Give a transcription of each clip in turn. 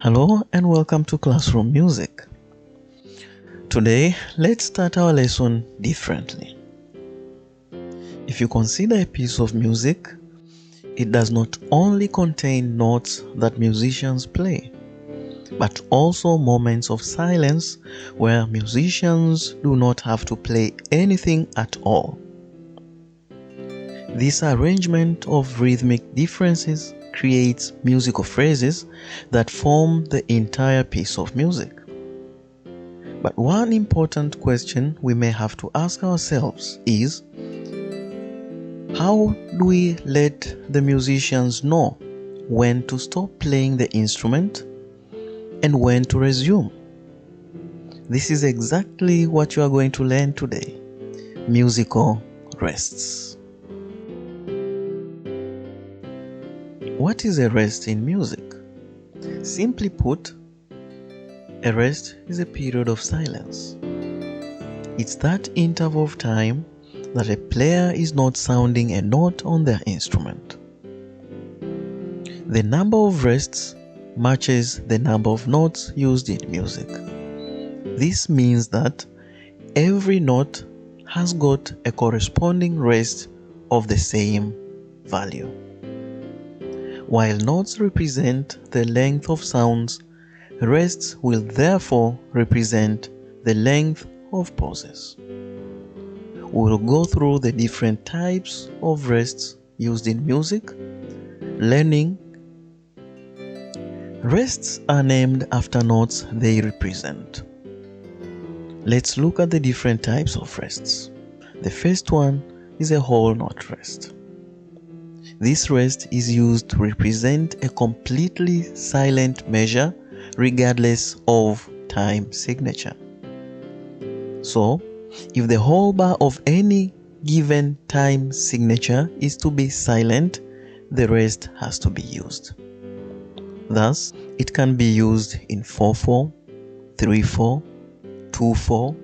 Hello and welcome to Classroom Music. Today, let's start our lesson differently. If you consider a piece of music, it does not only contain notes that musicians play, but also moments of silence where musicians do not have to play anything at all. This arrangement of rhythmic differences creates musical phrases that form the entire piece of music. But one important question we may have to ask ourselves is, how do we let the musicians know when to stop playing the instrument and when to resume? This is exactly what you are going to learn today: musical rests. What is a rest in music? Simply put, a rest is a period of silence. It's that interval of time that a player is not sounding a note on their instrument. The number of rests matches the number of notes used in music. This means that every note has got a corresponding rest of the same value. While notes represent the length of sounds, rests will therefore represent the length of pauses. We will go through the different types of rests used in music, learning. Rests are named after notes they represent. Let's look at the different types of rests. The first one is a whole note rest. This rest is used to represent a completely silent measure regardless of time signature. So, if the whole bar of any given time signature is to be silent, the rest has to be used. Thus, it can be used in 4/4, 3/4, 2/4,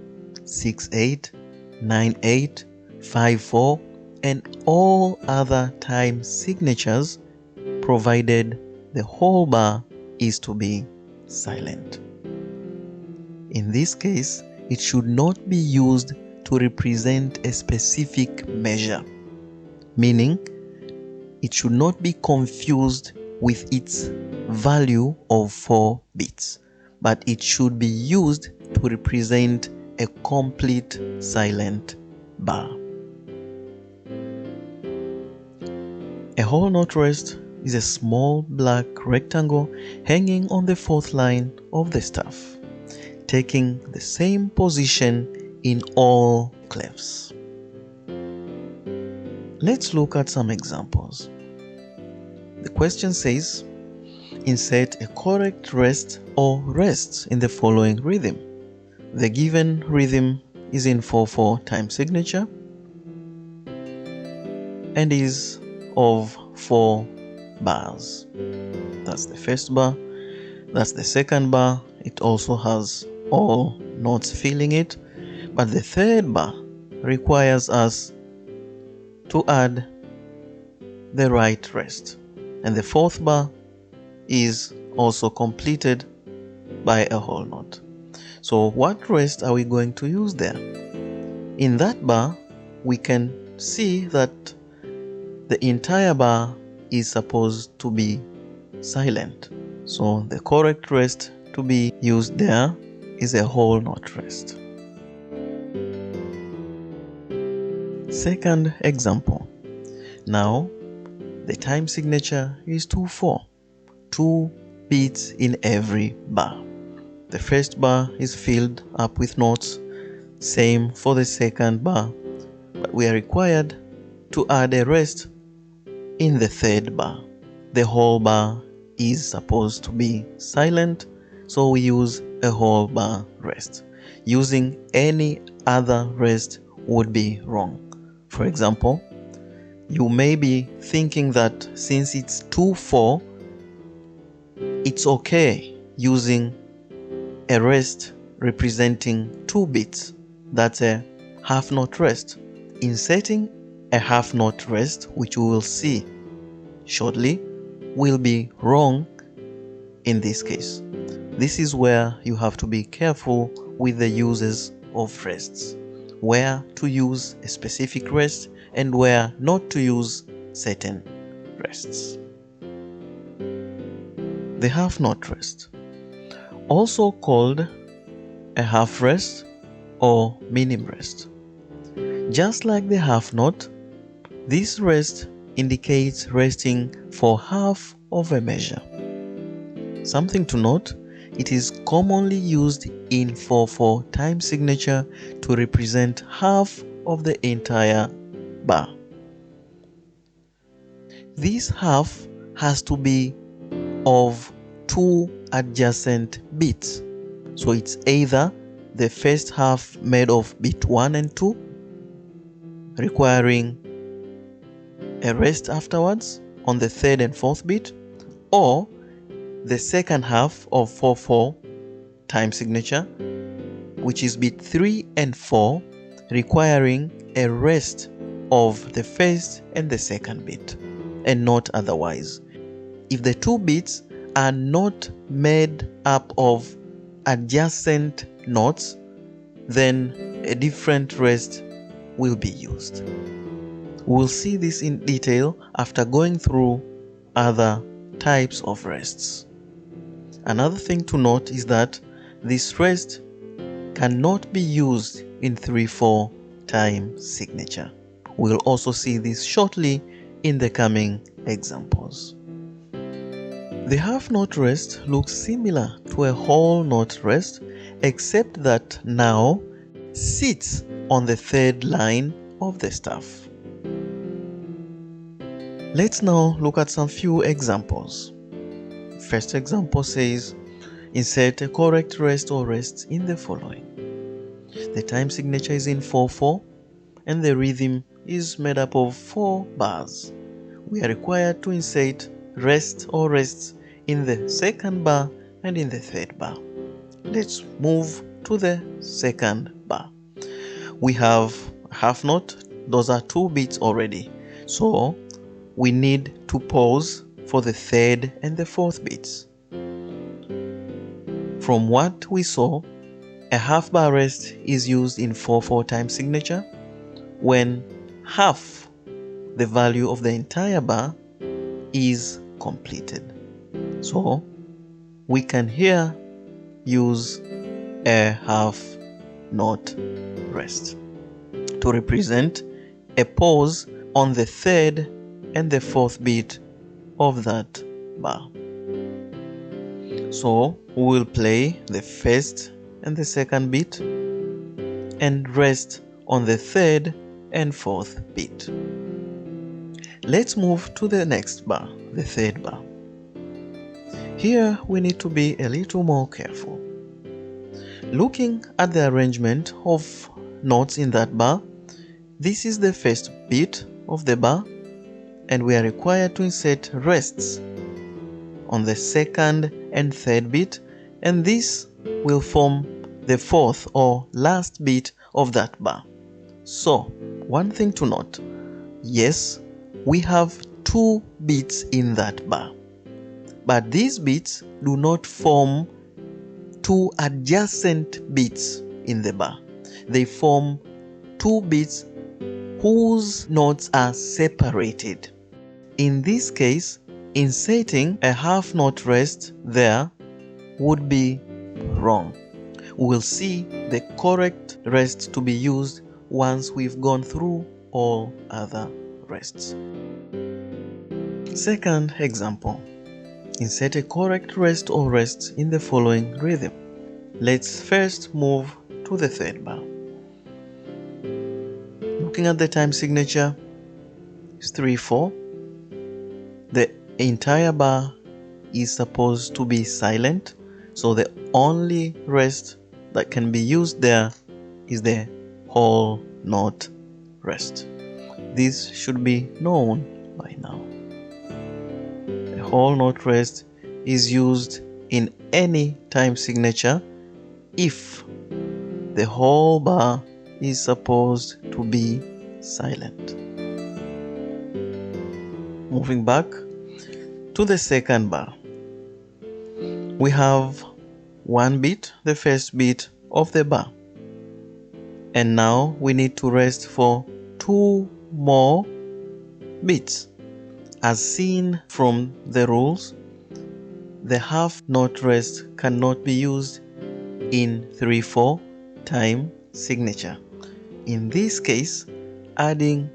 6/8, 9/8, 5/4, and all other time signatures, provided the whole bar is to be silent. In this case, it should not be used to represent a specific measure, meaning it should not be confused with its value of 4 beats, but it should be used to represent a complete silent bar. A whole note rest is a small black rectangle hanging on the fourth line of the staff, taking the same position in all clefs. Let's look at some examples. The question says, insert a correct rest or rests in the following rhythm. The given rhythm is in 4/4 time signature and is of 4 bars. That's the first bar, that's the second bar. It also has all notes filling it, but the third bar requires us to add the right rest, and the fourth bar is also completed by a whole note. So what rest are we going to use there? In that bar, we can see that the entire bar is supposed to be silent. So the correct rest to be used there is a whole note rest. Second example. Now, the time signature is 2/4, 2 beats in every bar. The first bar is filled up with notes, same for the second bar, but we are required to add a rest in the third bar. The whole bar is supposed to be silent, so we use a whole bar rest. Using any other rest would be wrong. For example, you may be thinking that since it's 2/4, it's okay using a rest representing 2 beats. That's a half note rest. Inserting a half note rest, which we will see shortly, will be wrong in this case. This is where you have to be careful with the uses of rests, where to use a specific rest and where not to use certain rests. The half note rest, also called a half rest or minim rest. Just like the half note, this rest indicates resting for half of a measure. Something to note, it is commonly used in 4/4 time signature to represent half of the entire bar. This half has to be of two adjacent beats. So it's either the first half made of beat 1 and 2, requiring a rest afterwards on the third and fourth beat, or the second half of 4/4 time signature, which is beat 3 and 4, requiring a rest of the first and the second beat, and not otherwise. If the two beats are not made up of adjacent notes, then a different rest will be used. We'll see this in detail after going through other types of rests. Another thing to note is that this rest cannot be used in 3/4 time signature. We'll also see this shortly in the coming examples. The half note rest looks similar to a whole note rest, except that now sits on the third line of the staff. Let's now look at some few examples. First example says, insert a correct rest or rests in the following. The time signature is in 4/4 and the rhythm is made up of 4 bars. We are required to insert rest or rests in the second bar and in the third bar. Let's move to the second bar. We have half note, those are 2 beats already. So we need to pause for the third and the fourth beats. From what we saw, a half bar rest is used in 4/4 time signature when half the value of the entire bar is completed. So we can here use a half note rest to represent a pause on the third and the fourth beat of that bar. So we will play the first and the second beat and rest on the third and fourth beat. Let's move to the next bar, the third bar. Here we need to be a little more careful. Looking at the arrangement of notes in that bar, this is the first beat of the bar, and we are required to insert rests on the second and third beat, and this will form the fourth or last beat of that bar. So, one thing to note, yes, we have 2 beats in that bar, but these beats do not form 2 adjacent beats in the bar. They form 2 beats whose notes are separated. In this case, inserting a half note rest there would be wrong. We will see the correct rest to be used once we've gone through all other rests. Second example, insert a correct rest or rests in the following rhythm. Let's first move to the third bar. Looking at the time signature, it's 3/4. The entire bar is supposed to be silent, so the only rest that can be used there is the whole note rest. This should be known by now. The whole note rest is used in any time signature if the whole bar is supposed to be silent. Moving back to the second bar, we have one beat, the first beat of the bar. And now we need to rest for 2 more beats. As seen from the rules, the half note rest cannot be used in 3/4 time signature. In this case, adding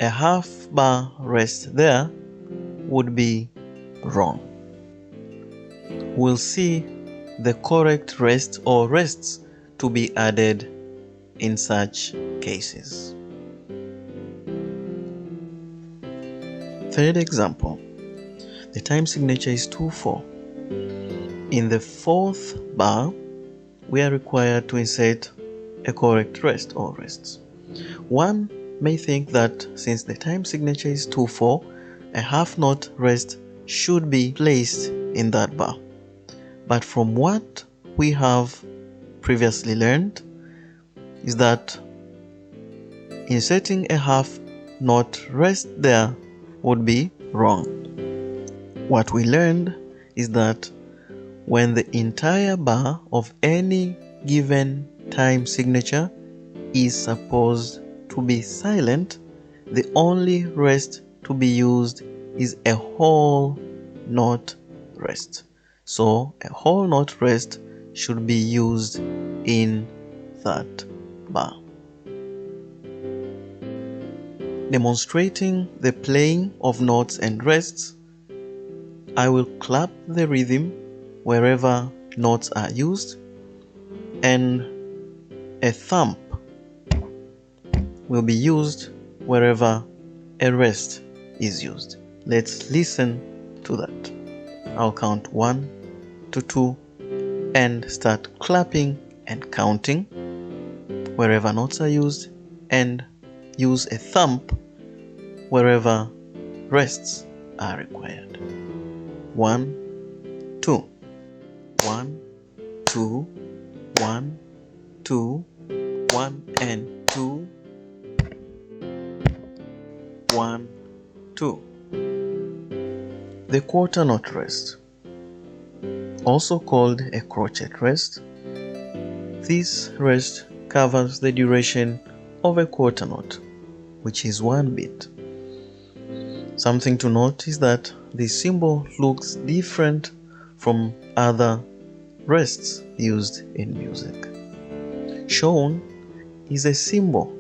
a half bar rest there would be wrong. We'll see the correct rest or rests to be added in such cases. Third example, the time signature is 2/4. In the 4th bar, we are required to insert a correct rest or rests. One may think that since the time signature is 2/4, a half note rest should be placed in that bar. But from what we have previously learned is that inserting a half note rest there would be wrong. What we learned is that when the entire bar of any given time signature is supposed to be silent, the only rest to be used is a whole note rest. So a whole note rest should be used in that bar. Demonstrating the playing of notes and rests, I will clap the rhythm wherever notes are used, and a thump will be used wherever a rest is used. Let's listen to that. I'll count 1 to 2 and start clapping and counting wherever notes are used, and use a thump wherever rests are required. 1, 2. 1, 2, 1, 2, 1 and 2. 1, 2. The quarter note rest, also called a crochet rest. This rest covers the duration of a quarter note, which is 1 beat. Something to note is that this symbol looks different from other rests used in music. Shown is a symbol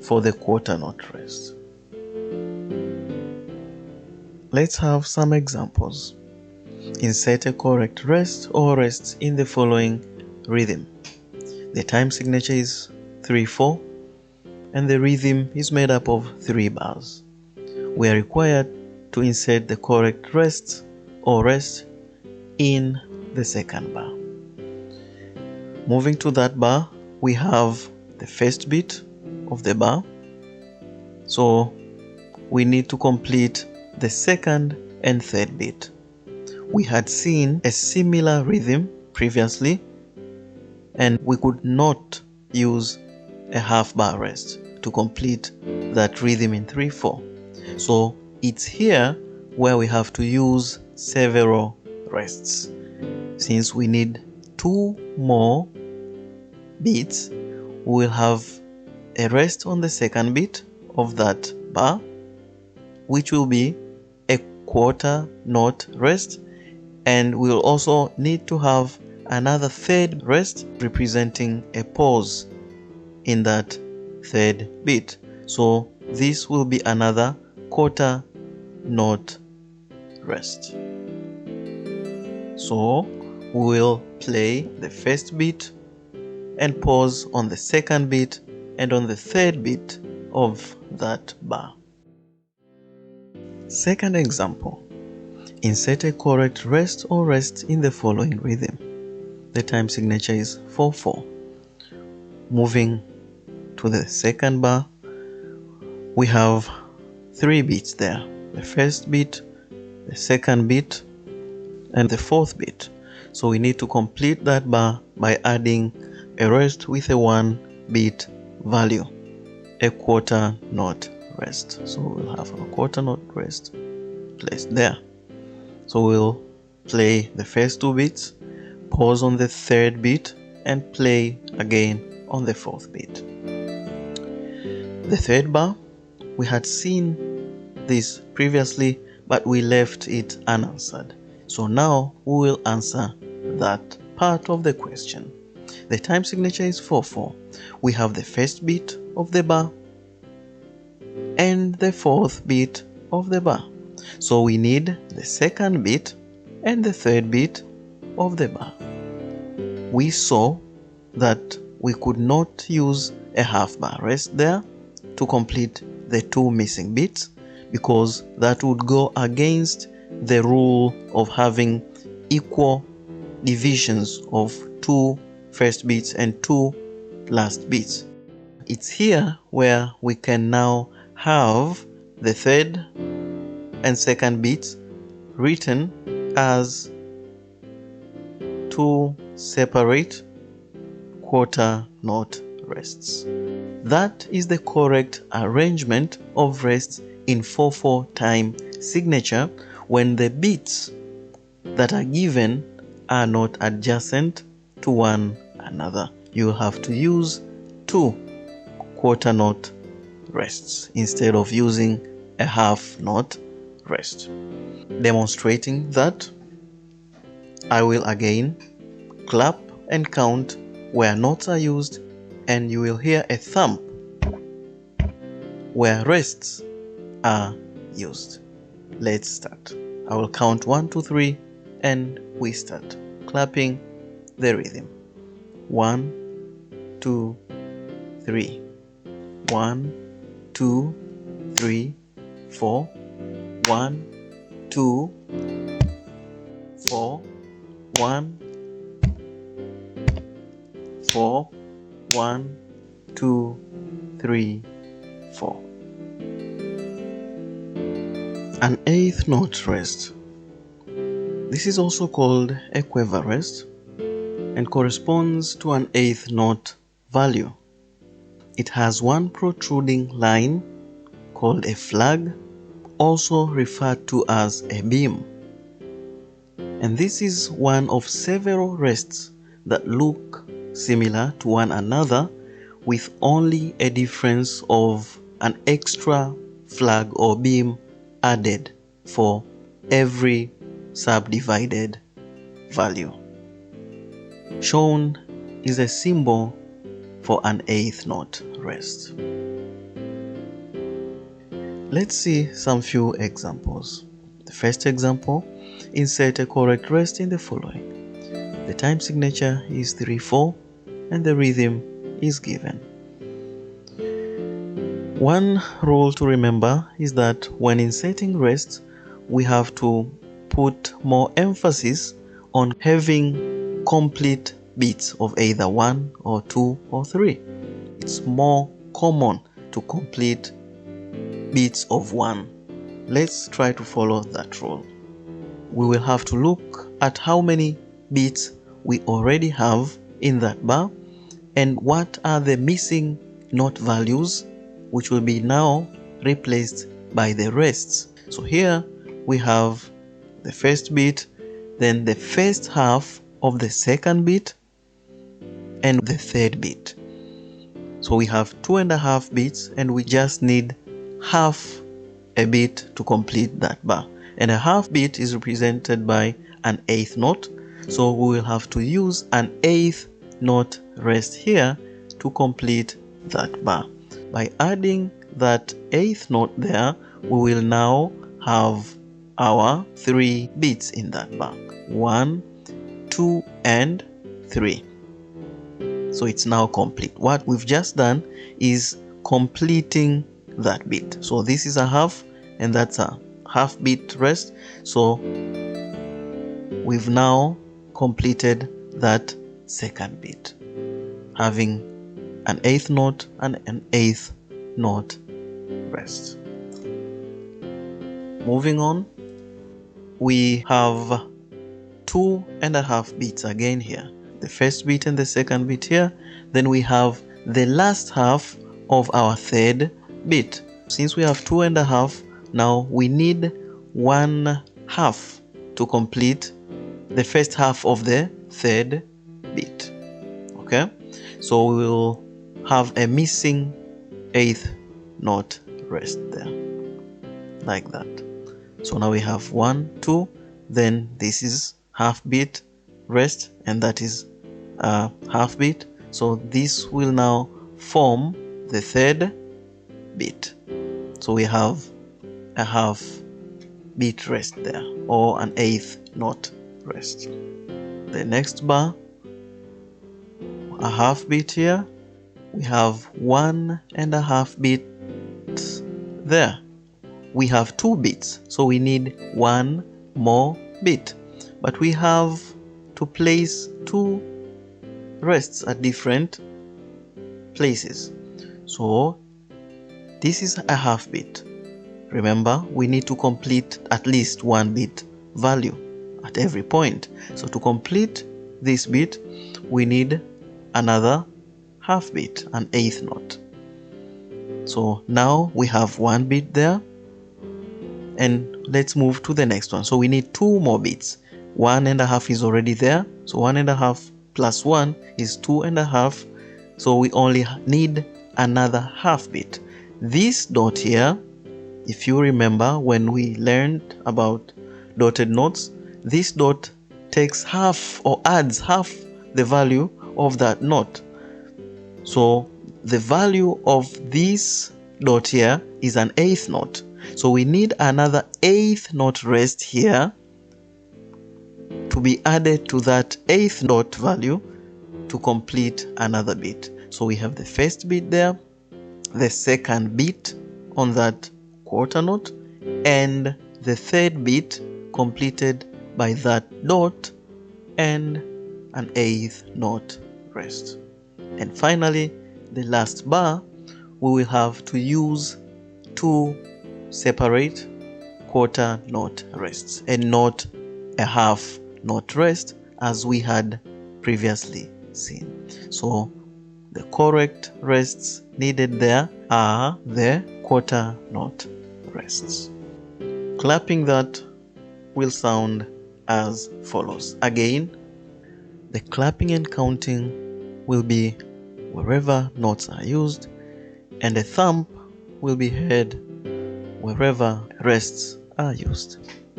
for the quarter note rest. Let's have some examples. Insert a correct rest or rests in the following rhythm. The time signature is 3/4 and the rhythm is made up of 3 bars. We are required to insert the correct rest or rest in the second bar. Moving to that bar, we have the first beat of the bar, so we need to complete the second and third beat. We had seen a similar rhythm previously, and we could not use a half bar rest to complete that rhythm in 3/4. So it's here where we have to use several rests. Since we need 2 more beats, we will have a rest on the second beat of that bar, which will be a quarter note rest, and we will also need to have another third rest representing a pause in that third beat. So this will be another quarter note rest. So we will play the first beat and pause on the second beat and on the third beat of that bar. Second example, insert a correct rest or rest in the following rhythm. The time signature is 4/4. Moving to the second bar, we have 3 beats there. The first beat, the second beat, and the fourth beat. So we need to complete that bar by adding a rest with a 1 beat value, a quarter note rest. So we'll have a quarter note rest placed there. So we'll play the first 2 beats, pause on the third beat, and play again on the fourth beat. The third bar, we had seen this previously, but we left it unanswered. So now we will answer that part of the question. The time signature is 4/4. We have the first beat of the bar and the fourth beat of the bar. So we need the second beat and the third beat of the bar. We saw that we could not use a half bar rest there to complete the two missing beats, because that would go against the rule of having equal divisions of two first beats and two last beats. It's here where we can now have the third and second beats written as two separate quarter note rests. That is the correct arrangement of rests in 4/4 time signature when the beats that are given are not adjacent to one another. You have to use two quarter note rests instead of using a half note rest. Demonstrating that, I will again clap and count where notes are used, and you will hear a thump where rests are used. Let's start. I will count 1, 2, 3 and we start clapping the rhythm. 1, 2, 3. 1, 2, 3, 4. 1, 2, 4. 1, 4. 1, 2, 3, 4. An eighth note rest. This is also called a quiver rest and corresponds to an eighth note value. It has one protruding line called a flag, also referred to as a beam. And this is one of several rests that look similar to one another, with only a difference of an extra flag or beam added for every subdivided value. Shown is a symbol for an eighth note rest. Let's see some few examples. The first example, insert a correct rest in the following. The time signature is 3/4 and the rhythm is given. One rule to remember is that when inserting rests, we have to put more emphasis on having complete beats of either 1 or 2 or 3. It's more common to complete beats of 1. Let's try to follow that rule. We will have to look at how many beats we already have in that bar and what are the missing note values, which will be now replaced by the rests. So here we have the first beat, then the first half of the second beat, and the third beat. So we have 2.5 beats and we just need half a beat to complete that bar. And a half beat is represented by an eighth note. So we will have to use an eighth note rest here to complete that bar. By adding that eighth note there, we will now have our 3 beats in that bar. 1, 2, and 3. So it's now complete. What we've just done is completing that beat. So this is a half and that's a half beat rest. So we've now completed that second beat, having an eighth note and an eighth note rest. Moving on, we have 2.5 beats again here. The first beat and the second beat here. Then we have the last half of our third beat. Since we have 2.5, now we need 1/2 to complete the first half of the third beat. Okay, so we will have a missing eighth note rest there, like that. So now we have 1, 2, then this is half beat rest, and that is half beat. So this will now form the third beat. So we have a half beat rest there, or an eighth note rest. The next bar, a half beat here, we have 1.5 beats there. We have 2 beats, so we need 1 more beat, but we have to place 2 rests at different places. So this is a half beat. Remember, we need to complete at least 1 beat value at every point. So to complete this beat, we need another half beat, an eighth note. So now we have 1 beat there, and let's move to the next one. So we need 2 more beats. 1.5 is already there, so 1.5 plus 1 is 2.5. So we only need another half beat. This dot here, if you remember when we learned about dotted notes, this dot takes half or adds half the value of that note. So the value of this dot here is an eighth note. So we need another eighth note rest here to be added to that eighth note value to complete another beat. So we have the first beat there, the second beat on that quarter note, and the third beat completed by that dot and an eighth note rest. And finally, the last bar, we will have to use 2 separate quarter note rests and not a half note rest as we had previously seen. So the correct rests needed there are the quarter note rests. Clapping that will sound as follows. Again, the clapping and counting will be wherever notes are used, and the thump will be heard wherever rests are used.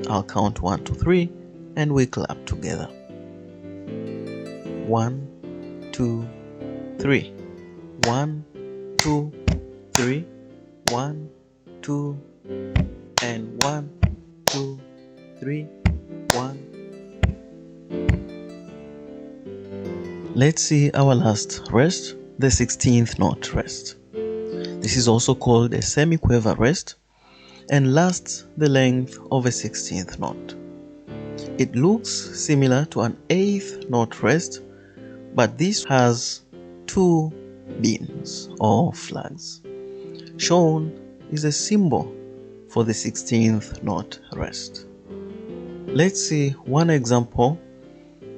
I'll count 1, 2, 3, and we clap together. 1, 2, 3. 1, 2, 3. 1, 2, and 1, 2, 3, 1. Let's see our last rest, the 16th note rest. This is also called a semiquaver rest and lasts the length of a 16th note. It looks similar to an 8th note rest, but this has 2 beans or flags. Shown is a symbol for the 16th note rest. Let's see one example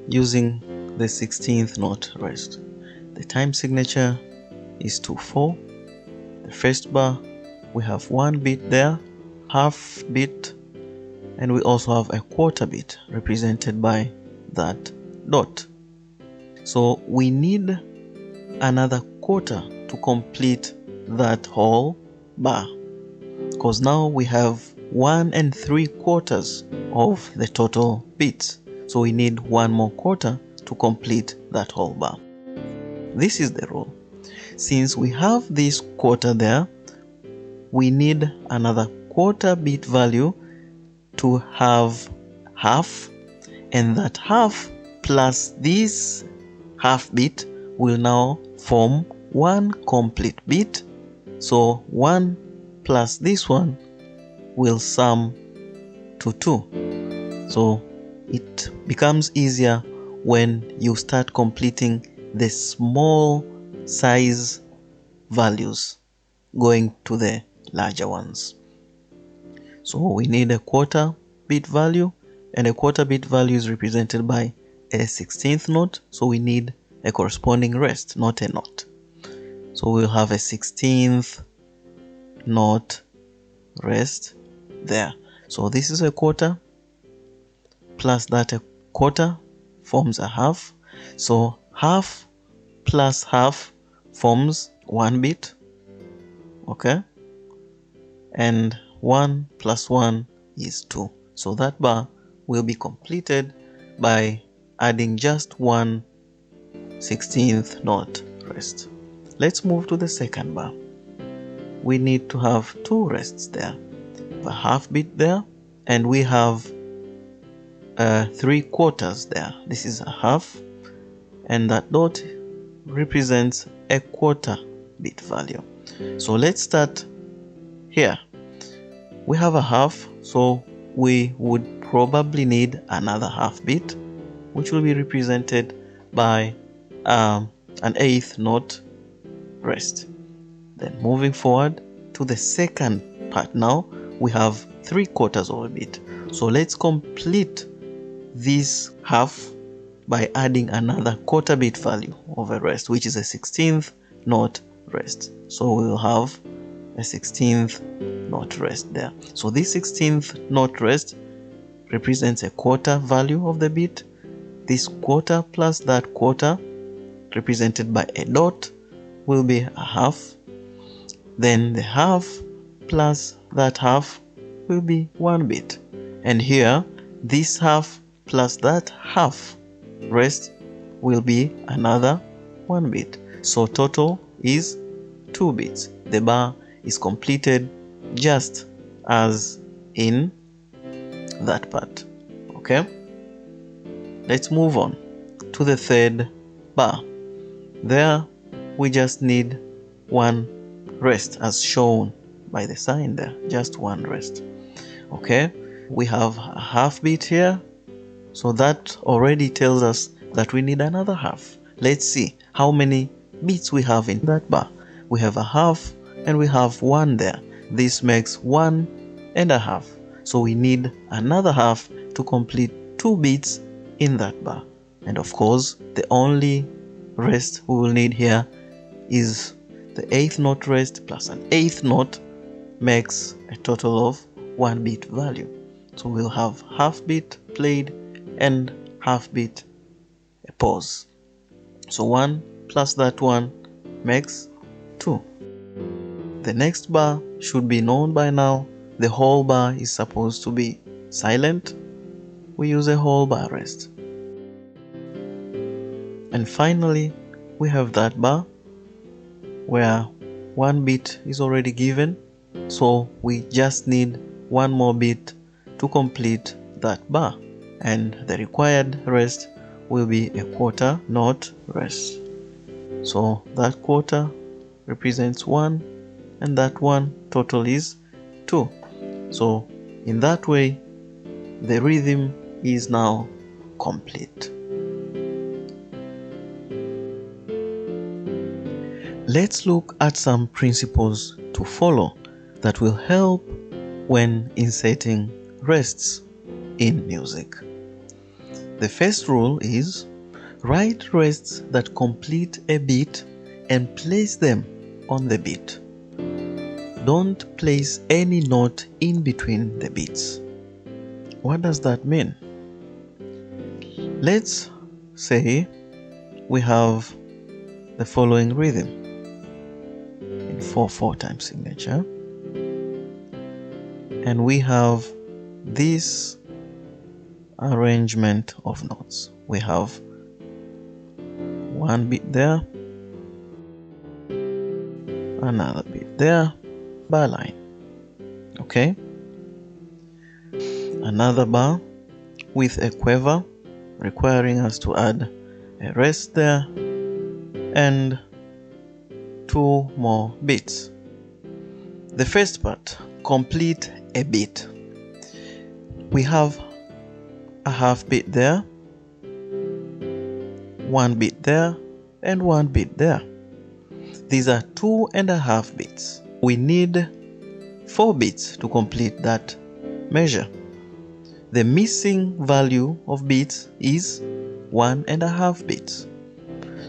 using the 16th note rest. The time signature is 2/4. The first bar, we have 1 beat there, half beat, and we also have a quarter beat represented by that dot. So we need another quarter to complete that whole bar, because now we have 1 3/4 of the total beats. So we need 1 more quarter to complete that whole bar. This is the rule. Since we have this quarter there, we need another quarter beat value to have half, and that half plus this half beat will now form 1 complete beat. So 1 plus this one will sum to 2. So it becomes easier when you start completing the small size values going to the larger ones. So we need a quarter beat value, and a quarter beat value is represented by a 16th note, so we need a corresponding rest, not a note. So we'll have a 16th note rest there. So this is a quarter, plus that a quarter forms a half. So half plus half forms 1 bit. Okay? And 1 plus 1 is 2. So that bar will be completed by adding just 1/16 note rest. Let's move to the second bar. We need to have 2 rests there. A half beat there, and we have 3/4 there. This is a half, and that dot represents a quarter beat value. So let's start here. We have a half, so we would probably need another half beat, which will be represented by an 1/8 note rest. Then moving forward to the second part, now we have 3/4 of a beat. So let's complete this half by adding another quarter beat value of a rest, which is a 16th note rest. So we will have a 16th note rest there. So this 16th note rest represents a quarter value of the beat. This quarter plus that quarter, represented by a dot, will be a half. Then the half plus that half will be 1 bit. And here, this half plus that half rest will be another 1 bit. So total is 2 bits. The bar is completed just as in that part. Okay? Let's move on to the third bar. There we just need 1 rest as shown by the sign there, just 1 rest. Okay, we have a half beat here, so that already tells us that we need another half. Let's see how many beats we have in that bar. We have a half and we have 1 there. This makes 1.5. So we need another half to complete 2 beats in that bar. And of course, the only rest we will need here is the 8th note rest plus an 8th note makes a total of 1 beat value. So we'll have half beat played and half beat a pause. So 1 plus that 1 makes 2. The next bar should be known by now. The whole bar is supposed to be silent. We use a whole bar rest. And finally, we have that bar where 1 beat is already given. So we just need 1 more beat to complete that bar. And the required rest will be a quarter note rest. So that quarter represents 1 and that 1 total is 2. So in that way, the rhythm is now complete. Let's look at some principles to follow that will help when inserting rests in music. The first rule is write rests that complete a beat and place them on the beat. Don't place any note in between the beats. What does that mean? Let's say we have the following rhythm in 4/4 time signature, and we have this arrangement of notes. We have 1 beat there, another beat there, bar line. Okay, another bar with a quiver requiring us to add a rest there and 2 more beats. The first part, complete a beat. We have a half beat there, 1 beat there, and 1 beat there. These are 2.5 beats. We need 4 beats to complete that measure. The missing value of beats is 1.5 beats.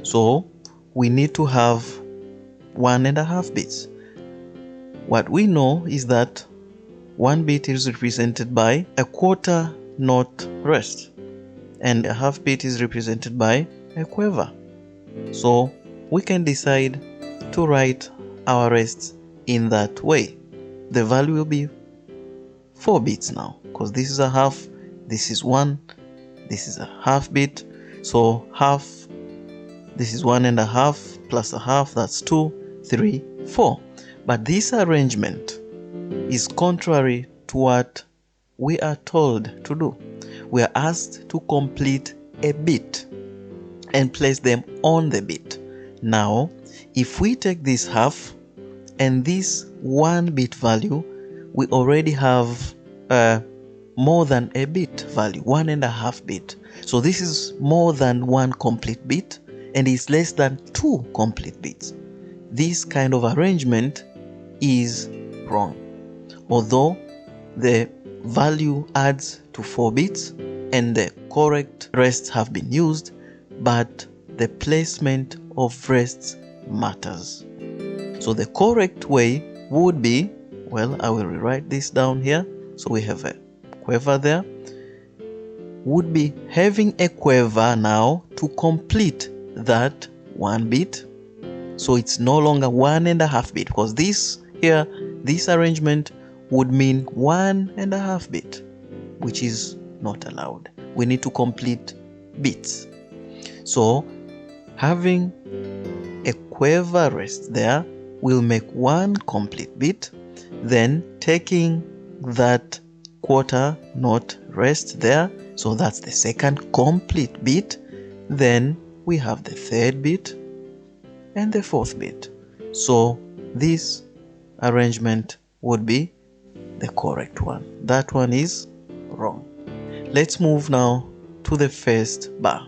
So we need to have 1.5 beats. What we know is that 1 beat is represented by a quarter note rest. and a half beat is represented by a quiver. So we can decide to write our rests in that way. The value will be 4 beats now, because this is a half, this is 1, this is a half beat. So half, this is 1.5 plus a half, that's 2, 3, 4. But this arrangement is contrary to what we are told to do. We are asked to complete a beat and place them on the beat. Now, if we take this half and this 1 beat value, we already have more than a beat value, 1.5 beat. So this is more than 1 complete beat and is less than 2 complete beats. This kind of arrangement is wrong. Although the value adds to 4 beats and the correct rests have been used, but the placement of rests matters. So the correct way would be, well, I will rewrite this down here. So we have a quiver there. Would be having a quiver now to complete that 1 beat. So it's no longer 1.5 beat, because this here, this arrangement would mean 1.5 beat, which is not allowed. We need to complete beats. So having a quiver rest there will make 1 complete beat. Then taking that quarter note rest there, so that's the second complete beat. Then we have the third beat and the fourth beat. So this arrangement would be the correct one. That one is wrong. Let's move now to the first bar.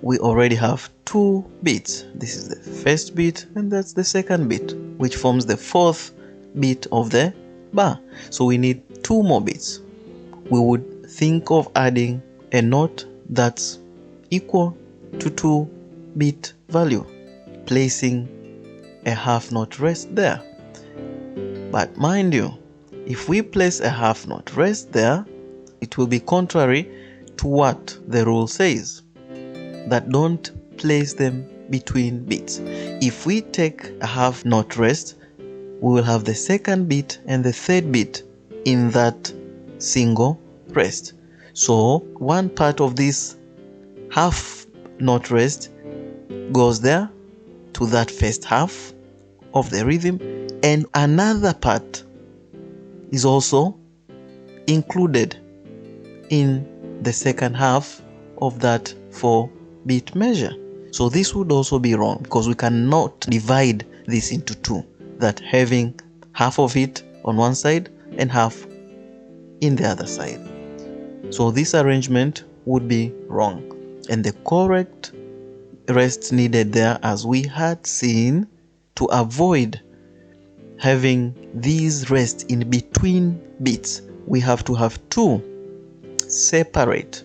We already have 2 beats. This is the first beat and that's the second beat, which forms the fourth beat of the bar. So we need 2 more beats. We would think of adding a note that's equal to 2 beat value, placing a half note rest there. But mind you, if we place a half note rest there, it will be contrary to what the rule says, that don't place them between beats. If we take a half note rest, we will have the second beat and the third beat in that single rest. So one part of this half note rest goes there to that first half of the rhythm, and another part is also included in the second half of that 4 beat measure. So this would also be wrong, because we cannot divide this into 2, that having half of it on one side and half in the other side. So this arrangement would be wrong, and the correct rest needed there, as we had seen, to avoid having these rests in between beats, we have to have 2 separate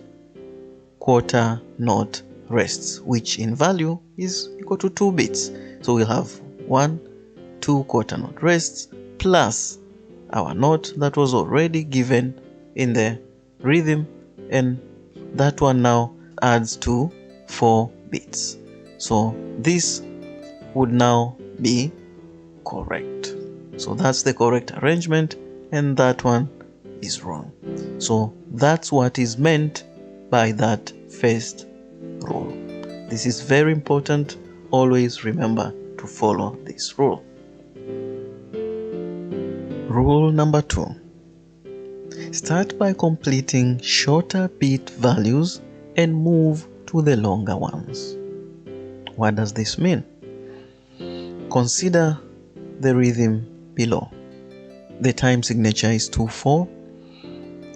quarter note rests, which in value is equal to 2 beats. So we'll have 2 quarter note rests plus our note that was already given in the rhythm, and that one now adds to 4 beats. So this would now be correct. So that's the correct arrangement, and that one is wrong. So that's what is meant by that first rule. This is very important. Always remember to follow this rule. Rule number 2. Start by completing shorter beat values and move to the longer ones. What does this mean? Consider the rhythm below. The time signature is 2/4,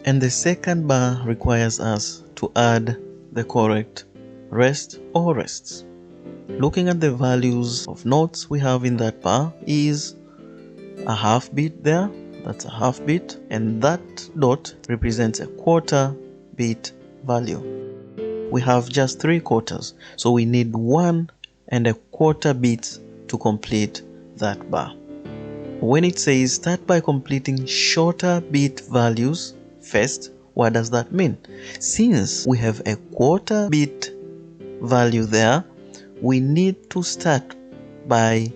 and the second bar requires us to add the correct rest or rests. Looking at the values of notes we have in that bar is a half beat there, that's a half beat, and that dot represents a quarter beat value. We have just 3 quarters, so we need 1.25 beats to complete that bar. When it says start by completing shorter beat values first, What does that mean? Since we have a quarter beat value there, we need to start by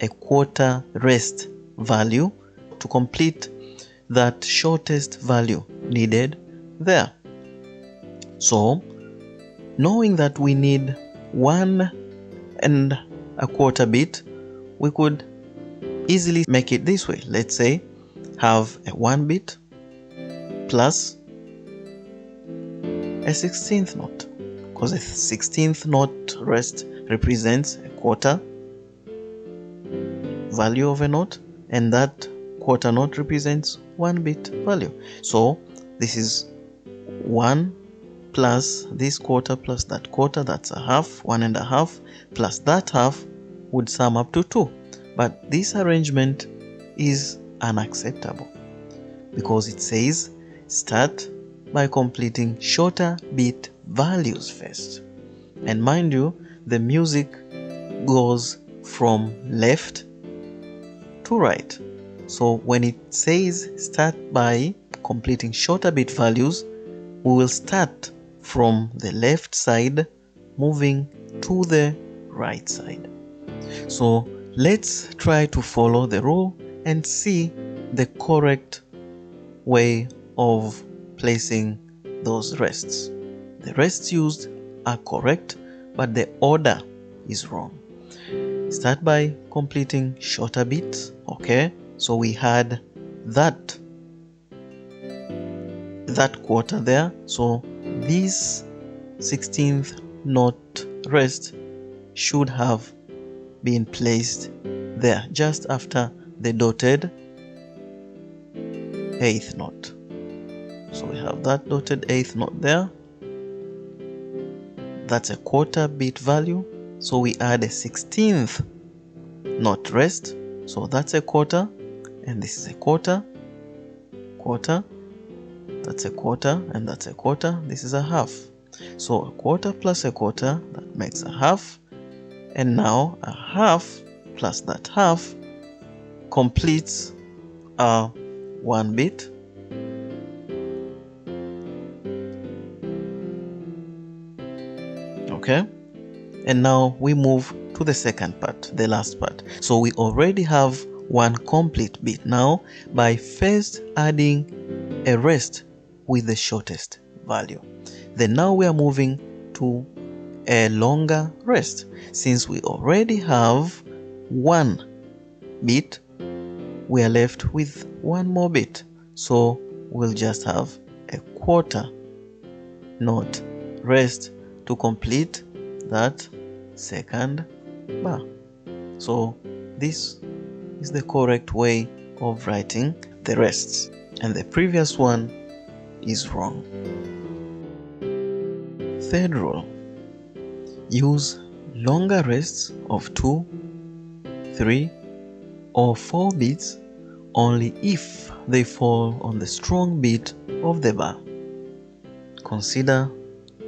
a quarter rest value to complete that shortest value needed there. So, knowing that we need 1.25 beat, we could easily make it this way. Let's say have a 1 beat plus a 16th note, because a 16th note rest represents a quarter value of a note, and that quarter note represents 1 beat value. So this is 1 plus this quarter plus that quarter, that's a half. 1.5 plus that half would sum up to 2. But this arrangement is unacceptable because it says start by completing shorter beat values first. And mind you, the music goes from left to right. So when it says start by completing shorter beat values, we will start from the left side moving to the right side. So let's try to follow the rule and see the correct way of placing those rests. The rests used are correct, but the order is wrong. Start by completing shorter beats. Okay, so we had that quarter there, so this 16th note rest should have been placed there just after the dotted 8th note. So we have that dotted 8th note there. That's a quarter beat value, so we add a 16th note rest, so that's a quarter, and this is a quarter, that's a quarter, and that's a quarter, this is a half. So a quarter plus a quarter, that makes a half, and now a half plus that half completes our 1 beat. Okay, and now we move to the second part, the last part. So we already have 1 complete beat now by first adding a rest with the shortest value. Then now we are moving to a longer rest. Since we already have 1 beat, we are left with 1 more beat. So we'll just have a quarter note rest to complete that second bar. So this is the correct way of writing the rests, and the previous one is wrong. Third rule: use longer rests of 2, 3, or 4 beats only if they fall on the strong beat of the bar. Consider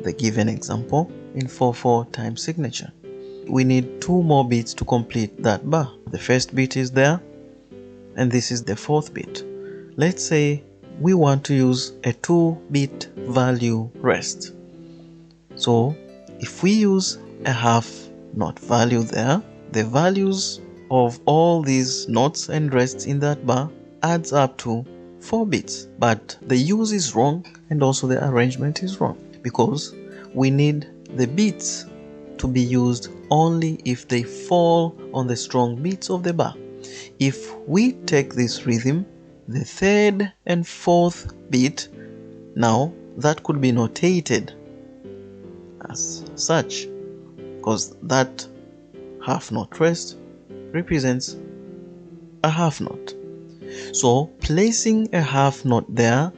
the given example in 4/4 time signature. We need 2 more beats to complete that bar. The first beat is there, and this is the 4th beat. Let's say we want to use a 2-beat value rest. So if we use a half note value there, the values of all these notes and rests in that bar adds up to 4 beats. But the use is wrong, and also the arrangement is wrong, because we need the beats to be used only if they fall on the strong beats of the bar. If we take this rhythm, the 3rd and 4th beat, now that could be notated as such, because that half note rest represents a half note. So placing a half note there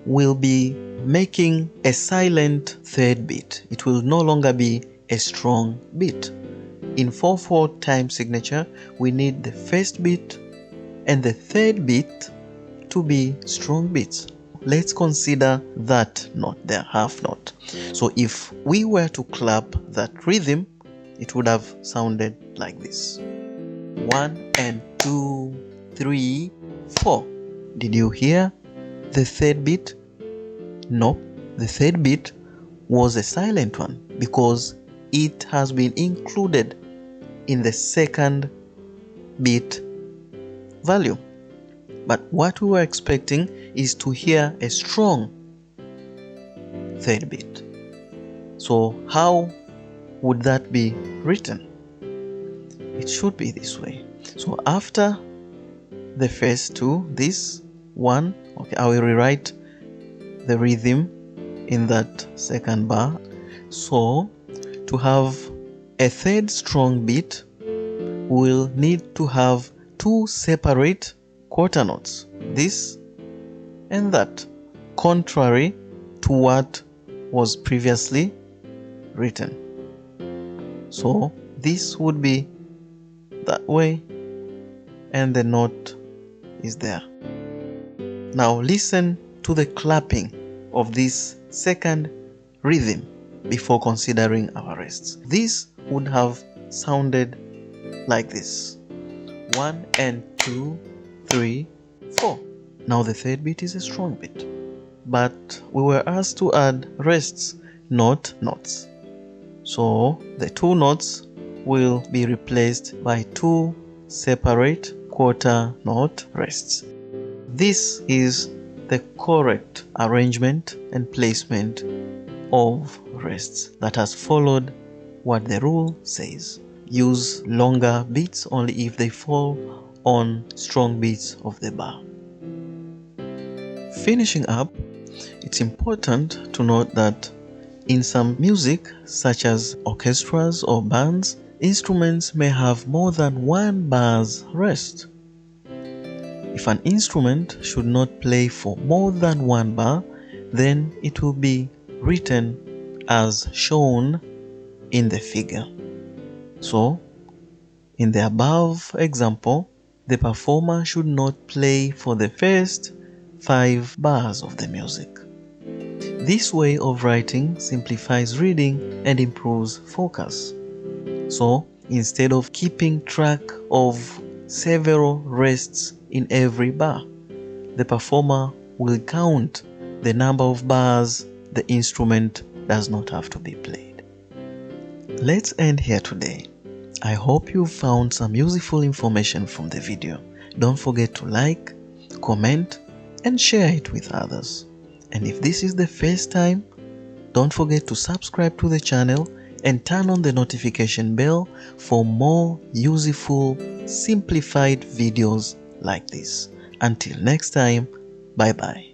will be making a silent 3rd beat. It will no longer be a strong beat. In 4/4 time signature, we need the 1st beat and the 3rd beat to be strong beats. Let's consider that note there, half note. So if we were to clap that rhythm, it would have sounded like this: 1 and 2, 3, 4. Did you hear the 3rd beat? Nope, the third beat was a silent one because it has been included in the second beat value. But what we were expecting is to hear a strong third beat. So how would that be written? It should be this way. So after the first two, this one, okay, I will rewrite the rhythm in that second bar. So to have a third strong beat, we'll need to have two separate quarter notes, this and that, contrary to what was previously written. So this would be that way and the note is there. Now listen to the clapping of this second rhythm before considering our rests. This would have sounded like this: 1 and 2, 3, 4. Now the third beat is a strong beat, but we were asked to add rests, not notes. So the two notes will be replaced by two separate quarter note rests. This is the correct arrangement and placement of rests that has followed what the rule says. Use longer beats only if they fall on strong beats of the bar. Finishing up, it's important to note that in some music, such as orchestras or bands, instruments may have more than one bar's rest. If an instrument should not play for more than one bar, then it will be written as shown in the figure. So, in the above example, the performer should not play for the first 5 bars of the music. This way of writing simplifies reading and improves focus. So, instead of keeping track of several rests in every bar, the performer will count the number of bars the instrument does not have to be played. Let's end here today. I hope you found some useful information from the video. Don't forget to like, comment, and share it with others. And if this is the first time, don't forget to subscribe to the channel and turn on the notification bell for more useful, simplified videos like this. Until next time, bye bye.